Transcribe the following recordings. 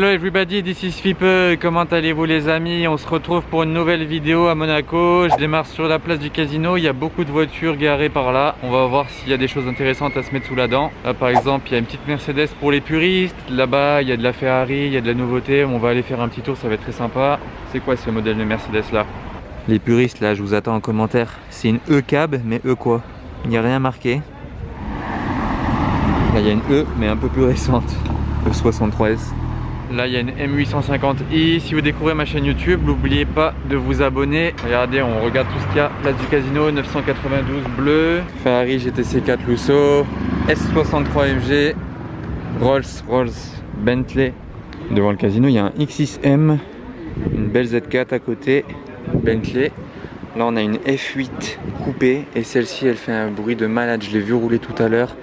Hello everybody, this is Fipe. Comment allez-vous les amis? On se retrouve pour une nouvelle vidéo à Monaco. Je démarre sur la place du casino. Il y a beaucoup de voitures garées par là. On va voir s'il y a des choses intéressantes à se mettre sous la dent. Là par exemple, il y a une petite Mercedes pour les puristes. Là-bas, il y a de la Ferrari, il y a de la nouveauté. On va aller faire un petit tour, ça va être très sympa. C'est quoi ce modèle de Mercedes là? Les puristes là, je vous attends en commentaire. C'est une E-Cab, mais E quoi? Il n'y a rien marqué. Là, il y a une E, mais un peu plus récente. E73. Là il y a une M850i. Si vous découvrez ma chaîne YouTube, n'oubliez pas de vous abonner. Regardez, on regarde tout ce qu'il y a. Place du casino, 992 bleu, Ferrari GTC4 Lusso, S63 MG, Rolls-Royce, Bentley. Devant le casino il y a un X6M, une belle Z4 à côté, Bentley. Là on a une F8 coupée et celle-ci elle fait un bruit de malade. Je l'ai vu rouler tout à l'heure.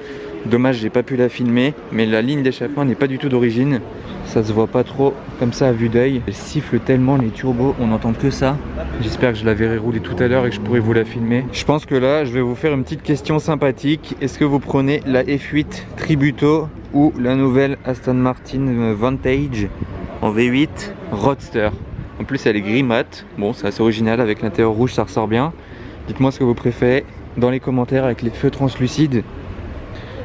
Dommage j'ai pas pu la filmer, mais la ligne d'échappement n'est pas du tout d'origine. Ça se voit pas trop comme ça à vue d'œil. Elle siffle tellement les turbos, on n'entend que ça. J'espère que je la verrai rouler tout à l'heure et que je pourrai vous la filmer. Je pense que là je vais vous faire une petite question sympathique. Est-ce que vous prenez la F8 Tributo ou la nouvelle Aston Martin Vantage en V8 Roadster? En plus elle est gris mat. Bon, c'est assez original avec l'intérieur rouge, ça ressort bien. Dites-moi ce que vous préférez dans les commentaires avec les feux translucides.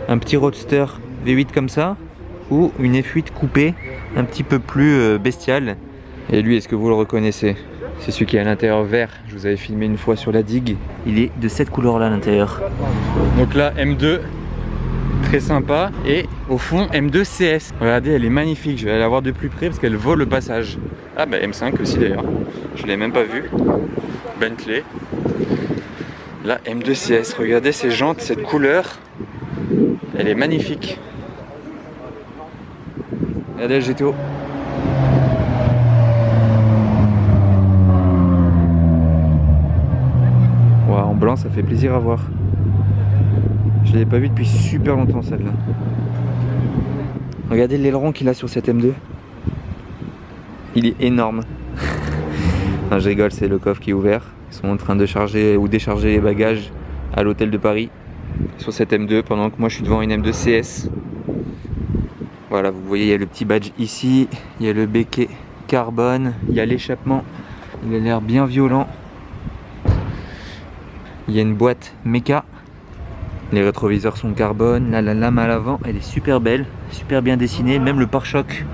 Un petit Roadster V8 comme ça ou une F8 coupée un petit peu plus bestiale. Et lui, est-ce que vous le reconnaissez? C'est celui qui est à l'intérieur vert. Je vous avais filmé une fois sur la digue. Il est de cette couleur là à l'intérieur. Donc là M2 très sympa et au fond M2 CS. Regardez, elle est magnifique. Je vais la voir de plus près parce qu'elle vaut le passage. Ah bah M5 aussi d'ailleurs. Je l'ai même pas vu. Bentley. Là M2 CS. Regardez ces jantes, cette couleur. Elle est magnifique. Regardez le GTO. Wow, en blanc ça fait plaisir à voir. Je ne l'ai pas vu depuis super longtemps celle-là. Regardez l'aileron qu'il a sur cette M2. Il est énorme. Non, je rigole, c'est le coffre qui est ouvert. Ils sont en train de charger ou décharger les bagages à l'hôtel de Paris sur cette M2 pendant que moi je suis devant une M2 CS. Voilà, vous voyez, il y a le petit badge ici, il y a le béquet carbone, il y a l'échappement, il a l'air bien violent. Il y a une boîte méca, les rétroviseurs sont carbone, là la lame à l'avant, elle est super belle, super bien dessinée, même le pare-choc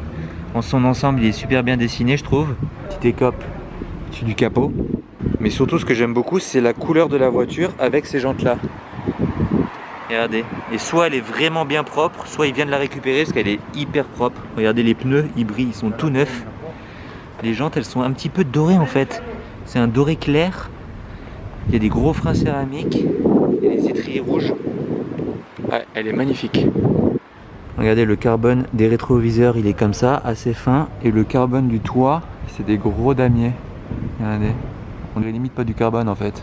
en son ensemble il est super bien dessiné je trouve. Petite écope dessus du capot, mais surtout ce que j'aime beaucoup c'est la couleur de la voiture avec ces jantes là. Regardez, et soit elle est vraiment bien propre, soit il vient de la récupérer parce qu'elle est hyper propre. Regardez les pneus, ils brillent, ils sont tout neufs. Les jantes, elles sont un petit peu dorées en fait. C'est un doré clair. Il y a des gros freins céramiques. Il y a les étriers rouges. Ouais, elle est magnifique. Regardez le carbone des rétroviseurs, il est comme ça, assez fin. Et le carbone du toit, c'est des gros damiers. Regardez, on dirait limite pas du carbone en fait.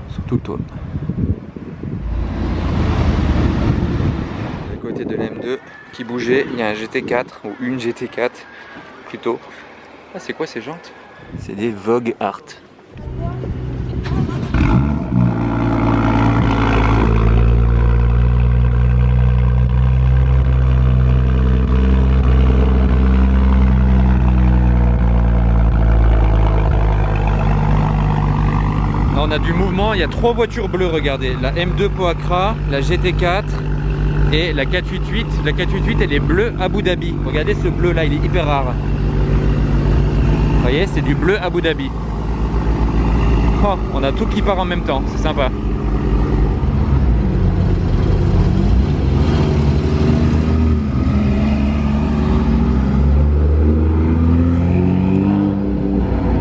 Sur tout le toit. De l'M2 qui bougeait, il y a un GT4 ou une GT4 plutôt. Ah, c'est quoi ces jantes? C'est des Vogue Art. Là, on a du mouvement, il y a 3 voitures bleues, regardez, la M2 Poacra, la GT4 et la 488. La 488 elle est bleue Abu Dhabi. Regardez ce bleu là, il est hyper rare. Vous voyez, c'est du bleu Abu Dhabi. Oh, on a tout qui part en même temps, c'est sympa.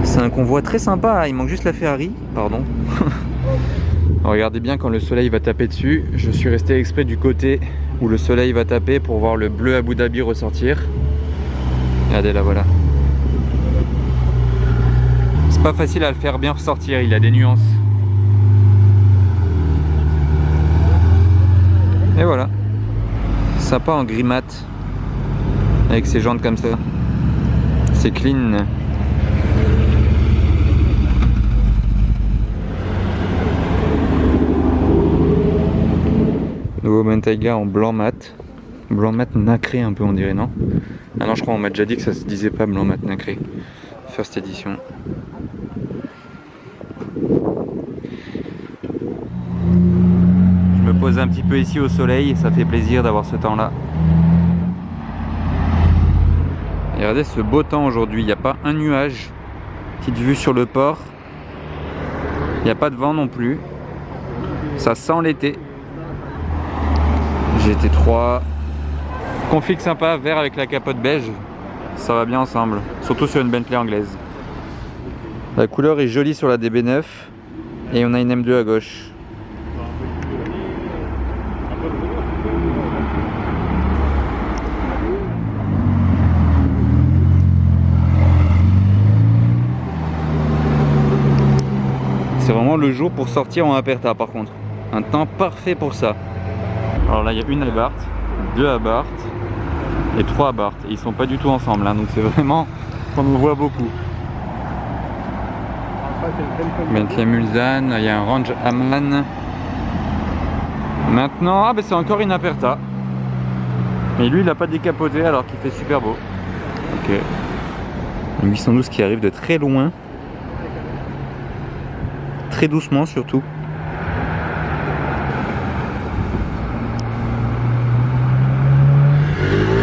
C'est un convoi très sympa, il manque juste la Ferrari, pardon. Regardez bien quand le soleil va taper dessus. Je suis resté exprès du côté où le soleil va taper pour voir le bleu Abu Dhabi ressortir. Regardez là, voilà. C'est pas facile à le faire bien ressortir, il a des nuances. Et voilà. Sympa en gris mat. Avec ses jantes comme ça. C'est clean. Nouveau Bentayga en blanc mat. Blanc mat nacré un peu on dirait, non? Ah non, je crois on m'a déjà dit que ça se disait pas blanc mat nacré. First edition. Je me pose un petit peu ici au soleil, ça fait plaisir d'avoir ce temps là. Et regardez ce beau temps aujourd'hui, il n'y a pas un nuage. Petite vue sur le port. Il n'y a pas de vent non plus. Ça sent l'été. GT3. Config sympa, vert avec la capote beige. Ça va bien ensemble. Surtout sur une Bentley anglaise. La couleur est jolie sur la DB9. Et on a une M2 à gauche. C'est vraiment le jour pour sortir en Aperta par contre. Un temps parfait pour ça. Alors là il y a une Abarth, deux Abarth et trois Abarth. Ils sont pas du tout ensemble hein, donc c'est vraiment qu'on en voit beaucoup. Bentley Mulsanne, il y a un Range Amman. Maintenant, ah ben c'est encore une Aperta. Mais lui il a pas décapoté alors qu'il fait super beau. Ok. Une 812 qui arrive de très loin. Très doucement surtout.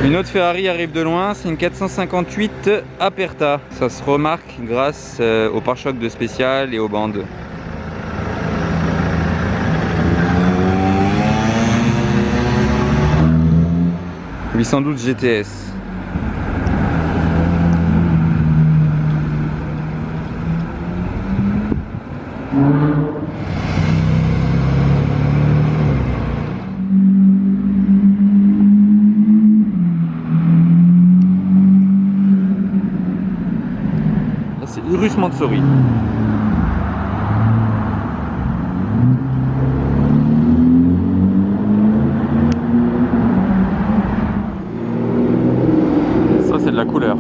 Une autre Ferrari arrive de loin, c'est une 458 Aperta. Ça se remarque grâce au pare-choc de spécial et aux bandes. « 812 GTS ». C'est Urus Mansory. Ça c'est de la couleur.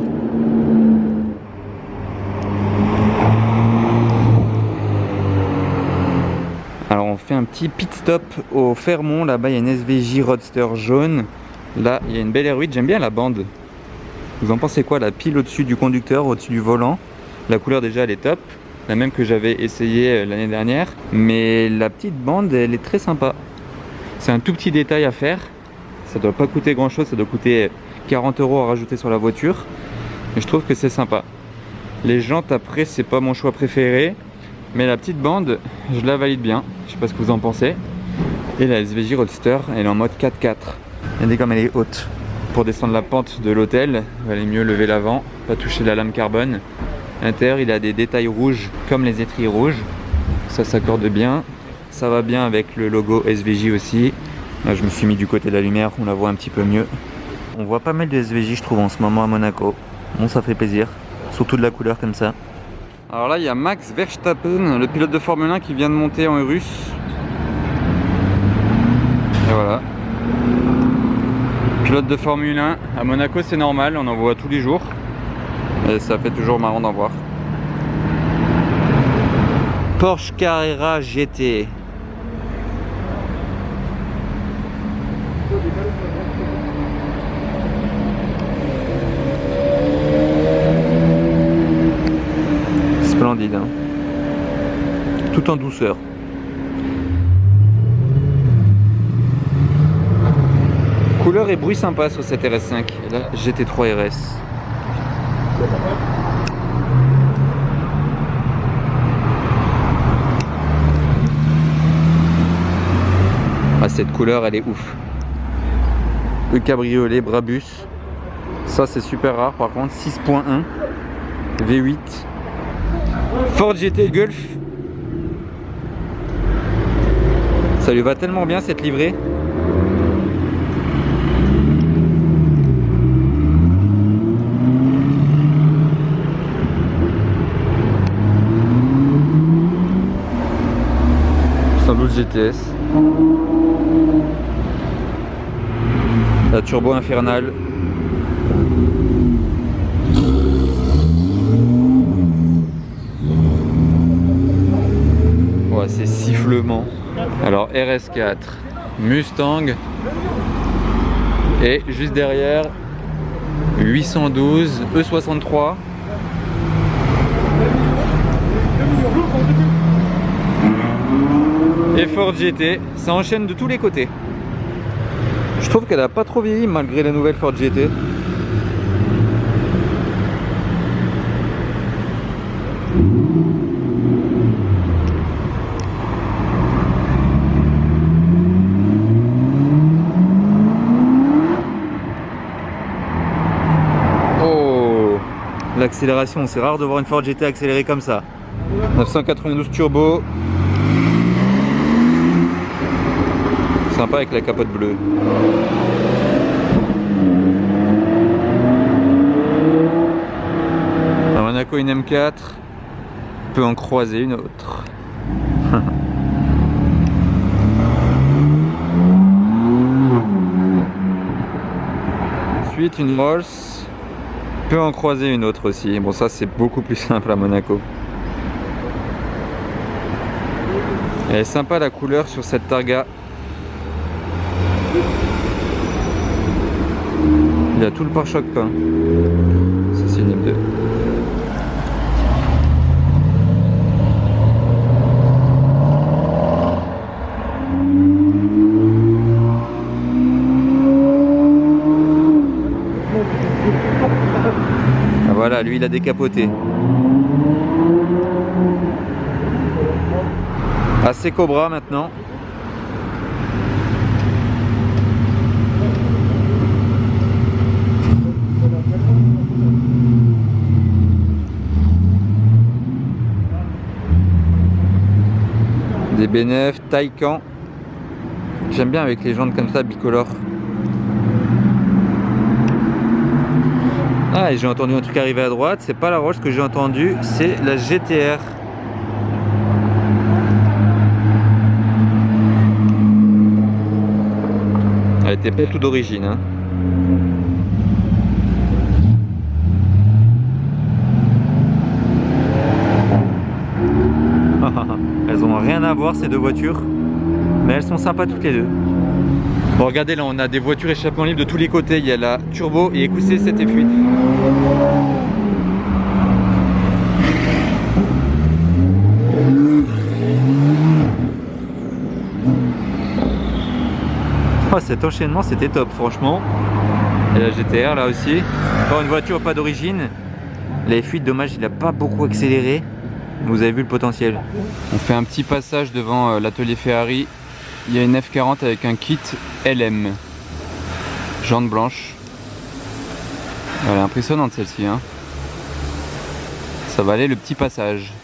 Alors on fait un petit pit stop au Fermont. Là-bas il y a une SVJ Roadster jaune. Là il y a une belle R8. J'aime bien la bande. Vous en pensez quoi? La pile au-dessus du conducteur, au-dessus du volant. La couleur déjà elle est top, la même que j'avais essayé l'année dernière, mais la petite bande elle est très sympa. C'est un tout petit détail à faire, ça doit pas coûter grand chose, ça doit coûter 40 € à rajouter sur la voiture, et je trouve que c'est sympa. Les jantes après c'est pas mon choix préféré, mais la petite bande je la valide bien, je sais pas ce que vous en pensez. Et la SVJ Roadster elle est en mode 4x4, regardez comme elle est haute. Pour descendre la pente de l'hôtel, il valait mieux lever l'avant, pas toucher la lame carbone. À l'intérieur il a des détails rouges comme les étriers rouges, ça s'accorde bien, ça va bien avec le logo SVJ aussi. Là je me suis mis du côté de la lumière, on la voit un petit peu mieux. On voit pas mal de SVJ je trouve en ce moment à Monaco, bon ça fait plaisir, surtout de la couleur comme ça. Alors là il y a Max Verstappen, le pilote de Formule 1 qui vient de monter en Urus. Et voilà. Pilote de Formule 1 à Monaco c'est normal, on en voit tous les jours. Et ça fait toujours marrant d'en voir. Porsche Carrera GT. Splendide hein. Tout en douceur. Couleur et bruit sympa sur cette RS5. Et là GT3 RS. Ah, cette couleur elle est ouf. Le cabriolet Brabus, ça c'est super rare par contre. 6.1 V8 Ford GT Golf. Ça lui va tellement bien cette livrée. GTS. La turbo infernale. Ouais, c'est sifflement. Alors RS4, Mustang, Et juste derrière 812 E63. Et Ford GT, ça enchaîne de tous les côtés. Je trouve qu'elle a pas trop vieilli malgré la nouvelle Ford GT. Oh, l'accélération, c'est rare de voir une Ford GT accélérée comme ça. 992 turbo. Sympa avec la capote bleue. La Monaco une M4 peut en croiser une autre. Ensuite une Rolls peut en croiser une autre aussi. Bon, ça c'est beaucoup plus simple à Monaco. Elle est sympa la couleur sur cette Targa. Il y a tout le pare-choc peint. Ça c'est une M2. Ah, voilà, lui il a décapoté. Assez Cobra maintenant. Des B9, Taycan. J'aime bien avec les jantes comme ça, bicolores. Ah, et j'ai entendu un truc arriver à droite. C'est pas la Rolls que j'ai entendu, c'est la GTR. Elle était pas tout d'origine, hein. Elles ont rien à voir ces deux voitures, mais elles sont sympas toutes les deux. Bon, regardez, là on a des voitures échappement libre de tous les côtés. Il y a la turbo et écoutez cette F8. Oh, cet enchaînement c'était top franchement. Et la GTR là aussi. Encore une voiture pas d'origine. La F8, dommage, il n'a pas beaucoup accéléré. Vous avez vu le potentiel. On fait un petit passage devant l'atelier Ferrari. Il y a une F40 avec un kit LM. Jantes blanches. Elle est impressionnante celle-ci, hein. Ça va aller le petit passage.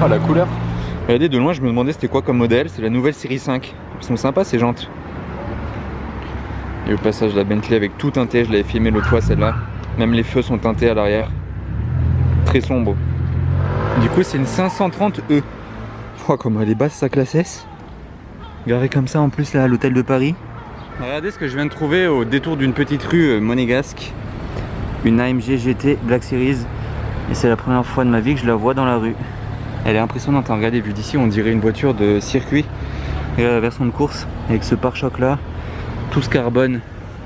Ah, la couleur. Regardez, de loin je me demandais c'était quoi comme modèle. C'est la nouvelle série 5. Elles sont sympas ces jantes. Et au passage la Bentley avec tout teinté, je l'avais filmé l'autre fois celle-là. Même les feux sont teintés à l'arrière. Très sombre. Du coup c'est une 530E. Oh, comme elle est basse sa classe S. Garée comme ça en plus là à l'hôtel de Paris. Regardez ce que je viens de trouver au détour d'une petite rue monégasque. Une AMG GT Black Series. Et c'est la première fois de ma vie que je la vois dans la rue. Elle est impressionnante, hein. Regardez, vu d'ici on dirait une voiture de circuit. Regardez la version de course avec ce pare-choc là. Tout ce carbone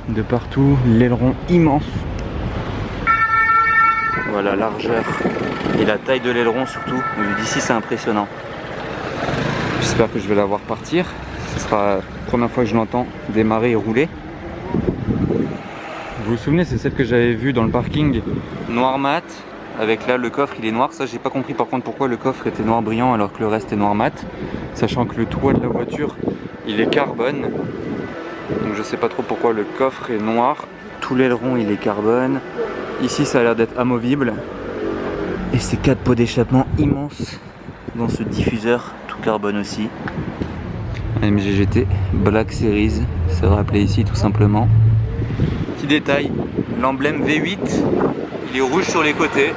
de partout, l'aileron immense. Voilà, largeur et la taille de l'aileron surtout. Vu d'ici c'est impressionnant. J'espère que je vais la voir partir. Ce sera la première fois que je l'entends démarrer et rouler. Vous vous souvenez, c'est celle que j'avais vue dans le parking noir mat. Avec là le coffre il est noir. Ça j'ai pas compris par contre pourquoi le coffre était noir brillant alors que le reste est noir mat. Sachant que le toit de la voiture il est carbone. Donc je sais pas trop pourquoi le coffre est noir. Tout l'aileron il est carbone. Ici ça a l'air d'être amovible. Et ces 4 pots d'échappement immenses dans ce diffuseur tout carbone aussi. AMG GT Black Series, c'est rappelé ici tout simplement. Petit détail, l'emblème V8 il est rouge sur les côtés.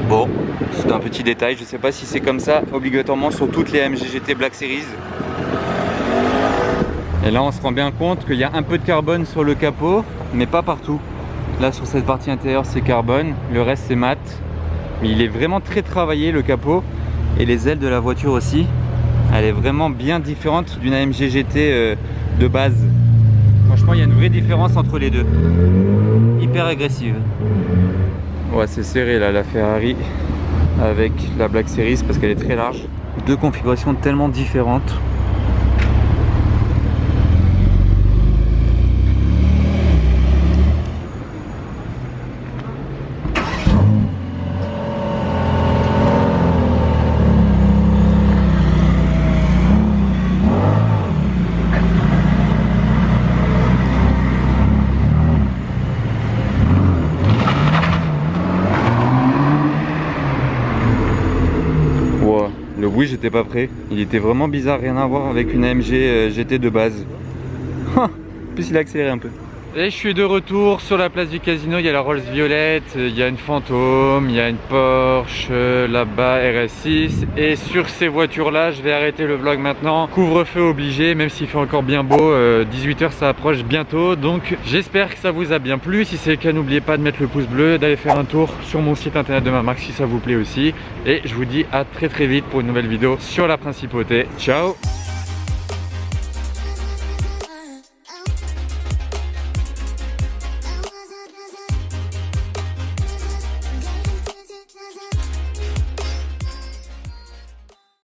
Bon, c'est un petit détail, je sais pas si c'est comme ça obligatoirement sur toutes les AMG GT Black Series. Et là on se rend bien compte qu'il y a un peu de carbone sur le capot, mais pas partout. Là sur cette partie intérieure c'est carbone, le reste c'est mat. Mais il est vraiment très travaillé le capot. Et les ailes de la voiture aussi, elle est vraiment bien différente d'une AMG GT de base. Franchement, il y a une vraie différence entre les deux. Hyper agressive. Ouais, c'est serré là, la Ferrari avec la Black Series parce qu'elle est très large. Deux configurations tellement différentes. Le bruit, j'étais pas prêt. Il était vraiment bizarre, rien à voir avec une AMG GT de base. En plus, il a accéléré un peu. Et je suis de retour sur la place du casino. Il y a la Rolls violette, il y a une Phantom, il y a une Porsche là-bas, RS6. Et sur ces voitures-là, je vais arrêter le vlog maintenant. Couvre-feu obligé, même s'il fait encore bien beau. 18 h, ça approche bientôt. Donc, j'espère que ça vous a bien plu. Si c'est le cas, n'oubliez pas de mettre le pouce bleu, d'aller faire un tour sur mon site internet de ma marque si ça vous plaît aussi. Et je vous dis à très vite pour une nouvelle vidéo sur la principauté. Ciao!